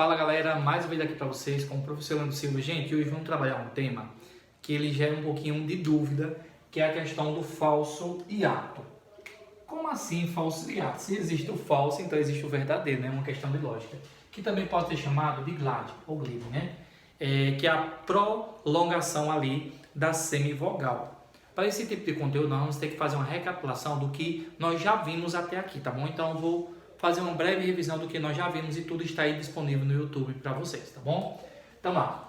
Fala galera, mais um vídeo aqui para vocês com o professor Leandro Silva. Gente, hoje vamos trabalhar um tema que ele gera um pouquinho de dúvida, que é a questão do falso hiato. Como assim falso hiato? Se existe o falso, então existe o verdadeiro, né? Uma questão de lógica. Que também pode ser chamado de glide, ou glide, né? Que é a prolongação ali da semivogal. Para esse tipo de conteúdo, nós vamos ter que fazer uma recapitulação do que nós já vimos até aqui, tá bom? Então eu vou fazer uma breve revisão do que nós já vimos e tudo está aí disponível no YouTube para vocês, tá bom? Então lá,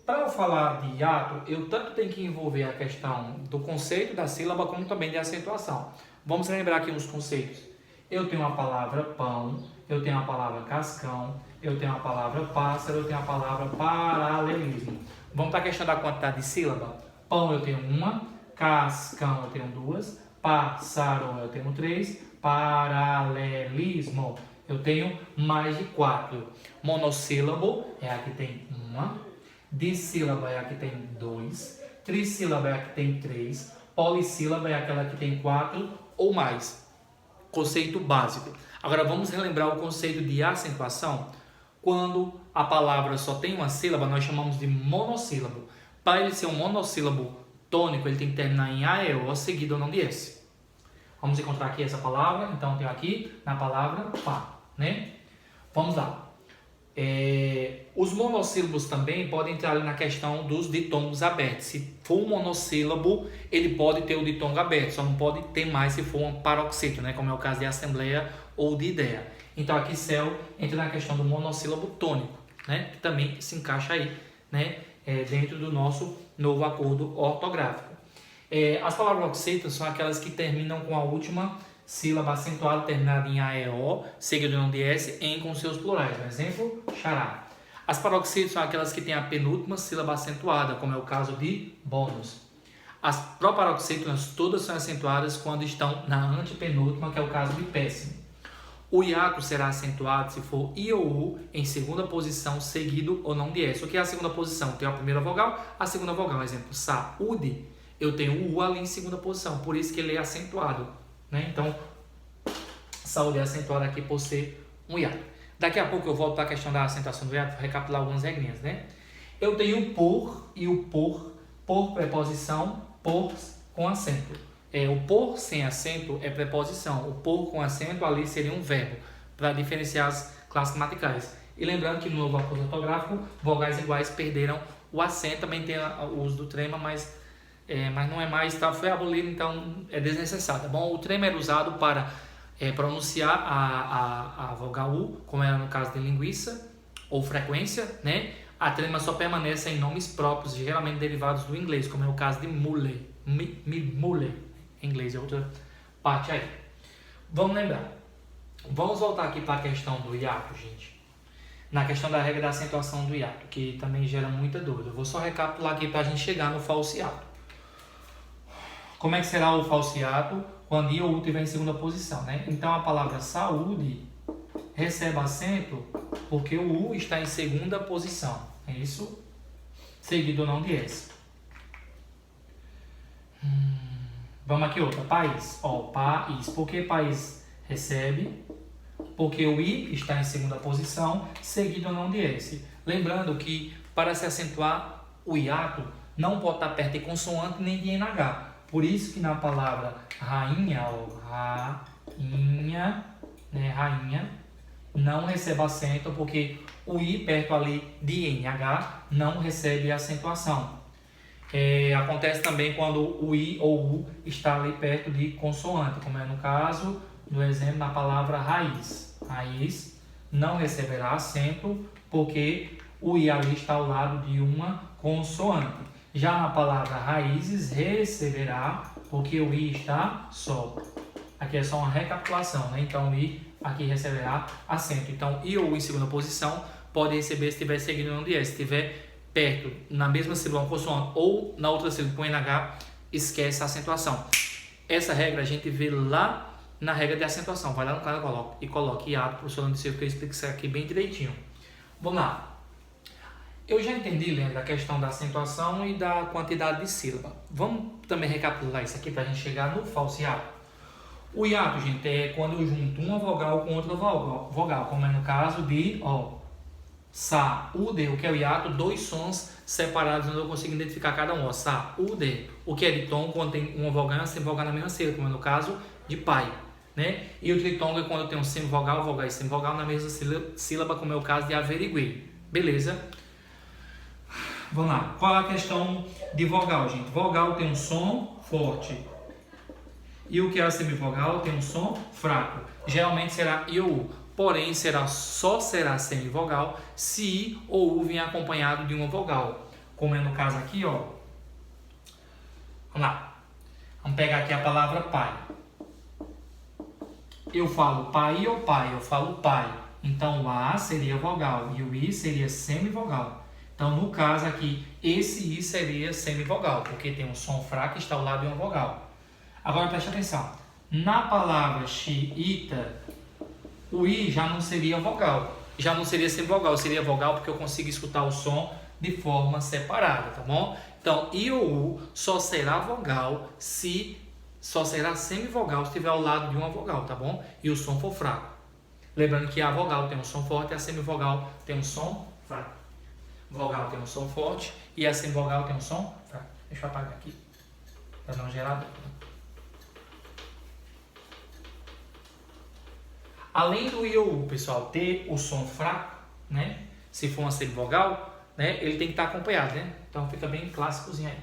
para eu falar de hiato, eu tanto tenho que envolver a questão do conceito da sílaba como também de acentuação. Vamos lembrar aqui uns conceitos. Eu tenho a palavra pão, eu tenho a palavra cascão, eu tenho a palavra pássaro, eu tenho a palavra paralelismo. Vamos para a questão da quantidade de sílaba. Pão eu tenho uma, cascão eu tenho duas, pássaro eu tenho três, paralelismo eu tenho mais de 4. Monossílabo é a que tem uma, dissílaba é a que tem 2, trissílaba é a que tem 3, polissílaba é aquela que tem 4 ou mais. Conceito básico. Agora vamos relembrar o conceito de acentuação. Quando a palavra só tem uma sílaba, nós chamamos de monossílabo. Para ele ser um monossílabo tônico, ele tem que terminar em A, E, O, seguido ou não de S. Vamos encontrar aqui essa palavra, então eu tenho aqui na palavra pá, né? Vamos lá. Os monossílabos também podem entrar ali na questão dos ditongos abertos. Se for um monossílabo, ele pode ter o ditongo aberto, só não pode ter mais se for um paroxítono, né? Como é o caso de assembleia ou de ideia. Então aqui céu entra na questão do monossílabo tônico, né? Que também se encaixa aí, né? Dentro do nosso novo acordo ortográfico. As palavras oxítonas são aquelas que terminam com a última sílaba acentuada, terminada em A, E, O, seguido não de S, em com seus plurais. Por exemplo, xará. As paroxítonas são aquelas que têm a penúltima sílaba acentuada, como é o caso de bônus. As proparoxítonas todas são acentuadas quando estão na antepenúltima, que é o caso de péssimo. O hiato será acentuado se for I ou U em segunda posição, seguido ou não de S. O que é a segunda posição? Tem a primeira vogal, a segunda vogal. Exemplo, saúde. Eu tenho o U ali em segunda posição, por isso que ele é acentuado, né? Então, saúde é acentuado aqui por ser um hiato. Daqui a pouco eu volto para a questão da acentuação do hiato, vou recapitular algumas regrinhas, né? Eu tenho o por e o por preposição, por com acento. O por sem acento é preposição, o por com acento ali seria um verbo, para diferenciar as classes gramaticais. E lembrando que no novo acordo ortográfico, vogais iguais perderam o acento, também tem o uso do trema, mas não é mais, foi abolido, então é desnecessário, tá bom? O trema era usado para pronunciar a vogal U, como era no caso de linguiça ou frequência, né? A trema só permanece em nomes próprios, geralmente derivados do inglês, como é o caso de mule, mule, em inglês é outra parte aí. Vamos lembrar. Vamos voltar aqui para a questão do hiato, gente. Na questão da regra da acentuação do hiato, que também gera muita dúvida. Eu vou só recapitular aqui para a gente chegar no falso hiato. Como é que será o falso hiato quando I ou U estiver em segunda posição, né? Então a palavra saúde recebe acento porque o U está em segunda posição. É isso? Seguido ou não de S. Vamos aqui outra. País. País. Por que país recebe? Porque o I está em segunda posição, seguido ou não de S. Lembrando que para se acentuar o hiato não pode estar perto de consoante nem de NH. Por isso que na palavra rainha, né, rainha, não recebe acento, porque o I perto ali de NH não recebe acentuação. Acontece também quando o I ou U está ali perto de consoante, como é no caso do exemplo na palavra raiz. Raiz não receberá acento, porque o I ali está ao lado de uma consoante. Já na palavra raízes, receberá, porque o I está só. Aqui é só uma recapitulação, né? Então, o I aqui receberá acento. Então, I ou U em segunda posição pode receber se estiver seguindo no S. Se estiver perto, na mesma sílaba, uma consoante, ou na outra sílaba com NH, esquece a acentuação. Essa regra a gente vê lá na regra de acentuação. Vai lá no canal e coloque hiato, professor Leandro Silva, que eu explico isso aqui bem direitinho. Vamos lá. Eu já entendi, Leandro, a questão da acentuação e da quantidade de sílaba. Vamos também recapitular isso aqui para a gente chegar no falso hiato. O hiato, gente, é quando eu junto uma vogal com outra vogal, como é no caso de saúde, o que é o hiato, dois sons separados onde eu consigo identificar cada um. Ó, saúde, o que é de tom quando tem uma vogal e semivogal na mesma sílaba, como é no caso de pai, né? E o tritongo é quando eu tenho semivogal, vogal e semivogal na mesma sílaba, como é o caso de averiguei. Beleza? Vamos lá. Qual é a questão de vogal, gente? Vogal tem um som forte. E o que é a semivogal tem um som fraco. Geralmente será I ou U. Porém, só será semivogal se I ou U vem acompanhado de uma vogal. Como é no caso aqui, ó. Vamos lá. Vamos pegar aqui a palavra pai. Eu falo pai ou pai? Eu falo pai. Então, o A seria vogal e o I seria semivogal. Então, no caso aqui, esse I seria semivogal, porque tem um som fraco e está ao lado de uma vogal. Agora, preste atenção. Na palavra xiita, o I já não seria vogal. Já não seria semivogal, seria vogal porque eu consigo escutar o som de forma separada, tá bom? Então, I ou U só será vogal só será semivogal se estiver ao lado de uma vogal, tá bom? E o som for fraco. Lembrando que a vogal tem um som forte e a semivogal tem um som fraco. Vogal tem um som forte e a semivogal tem um som fraco. Deixa eu apagar aqui para não gerar dúvida. Além do I ou U, pessoal, ter o som fraco, né? Se for uma semivogal, né? Ele tem que estar acompanhado, né? Então fica bem clássicozinho aí.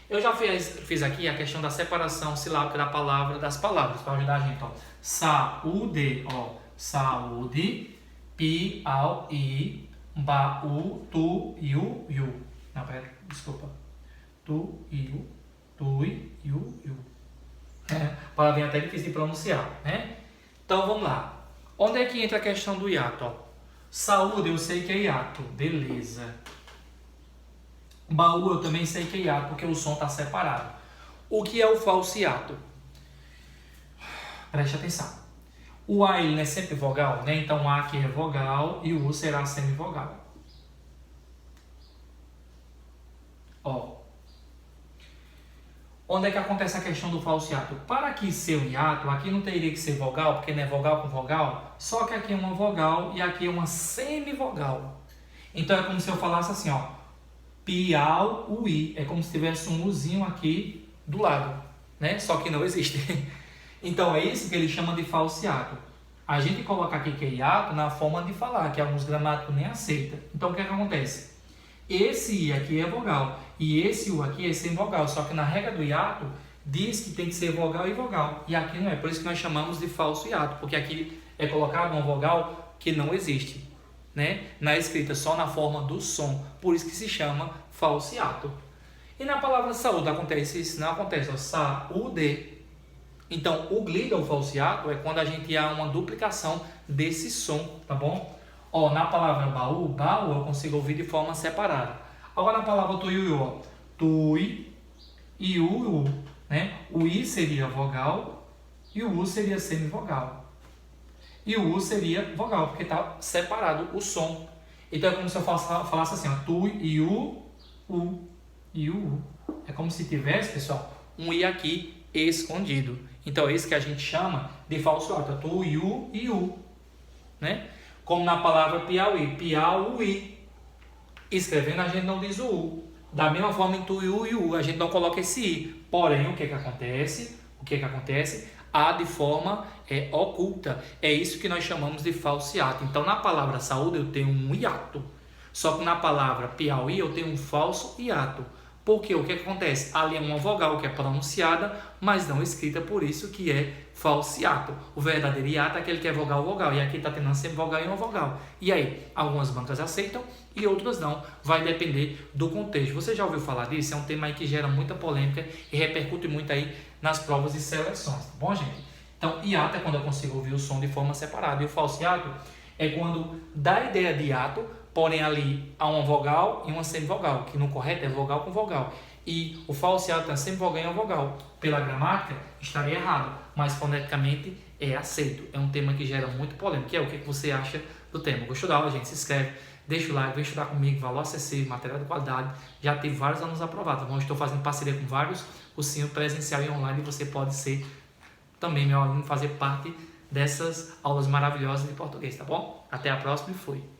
Eu já fiz aqui a questão da separação silábica da palavra das palavras, para ajudar a gente, ó. Saúde, ó. Saúde, pi, au, i, ba, u, tu, iu, iu. Não, pera, desculpa. Tu, iu, tui, iu, iu. Palavrinha até difícil de pronunciar, né? Então vamos lá. Onde é que entra a questão do hiato? Ó? Saúde eu sei que é hiato, beleza. Baú eu também sei que é hiato, porque o som está separado. O que é o falso hiato? Preste atenção. O A ele não é sempre vogal, né? Então A aqui é vogal e o U será semivogal. Ó. Onde é que acontece a questão do falso hiato? Para aqui ser um hiato, aqui não teria que ser vogal, porque não é vogal com vogal, só que aqui é uma vogal e aqui é uma semivogal. Então é como se eu falasse assim, ó, piau, ui, é como se tivesse um uzinho aqui do lado, né? Só que não existe. Então é isso que ele chama de falso hiato. A gente coloca aqui que é hiato na forma de falar, que alguns gramáticos nem aceitam. Então o que é que acontece? Esse I aqui é vogal e esse U aqui é sem vogal, só que na regra do hiato diz que tem que ser vogal e vogal, e aqui não é, por isso que nós chamamos de falso hiato, porque aqui é colocado uma vogal que não existe, né? Na escrita, só na forma do som, por isso que se chama falso hiato. E na palavra saúde acontece isso? Não acontece, ó, saúde. Então, o glide ou falso hiato é quando a gente há uma duplicação desse som, tá bom? Ó, na palavra baú, baú eu consigo ouvir de forma separada. Agora na palavra tuiuiu, ó, tui, iu, né? O I seria vogal e o U seria semivogal. E o U seria vogal, porque está separado o som. Então é como se eu falasse assim, ó, tu, iu, u, iu, u. É como se tivesse, pessoal, um I aqui escondido. Então é isso que a gente chama de falso hiato, tu, iu, iu, né? Como na palavra piauí, piauí. Escrevendo a gente não diz o U. Da mesma forma em tu e u, a gente não coloca esse I. Porém, o que acontece? A de forma oculta. É isso que nós chamamos de falso hiato. Então, na palavra saúde eu tenho um hiato. Só que na palavra Piauí eu tenho um falso hiato. Porque o que acontece? Ali é uma vogal que é pronunciada, mas não escrita, por isso que é falso hiato. O verdadeiro hiato é aquele que é vogal. E aqui está tendo sempre vogal e uma vogal. E aí, algumas bancas aceitam e outras não. Vai depender do contexto. Você já ouviu falar disso? É um tema aí que gera muita polêmica e repercute muito aí nas provas de seleções. Tá bom, gente? Então, hiato é quando eu consigo ouvir o som de forma separada. E o falso hiato é quando dá a ideia de hiato, porém ali há uma vogal e uma semivogal, que no correto é vogal com vogal. E o falso hiato é semivogal e uma vogal. Pela gramática, estaria errado, mas foneticamente é aceito. É um tema que gera muito polêmica. E é o que você acha do tema? Gostou da aula, gente? Se inscreve, deixa o like, vem estudar comigo, valor acessível, material de qualidade. Já tive vários alunos aprovados. Bom, estou fazendo parceria com vários, cursinho presencial e online, e você pode ser também meu aluno, fazer parte dessas aulas maravilhosas de português, tá bom? Até a próxima e fui!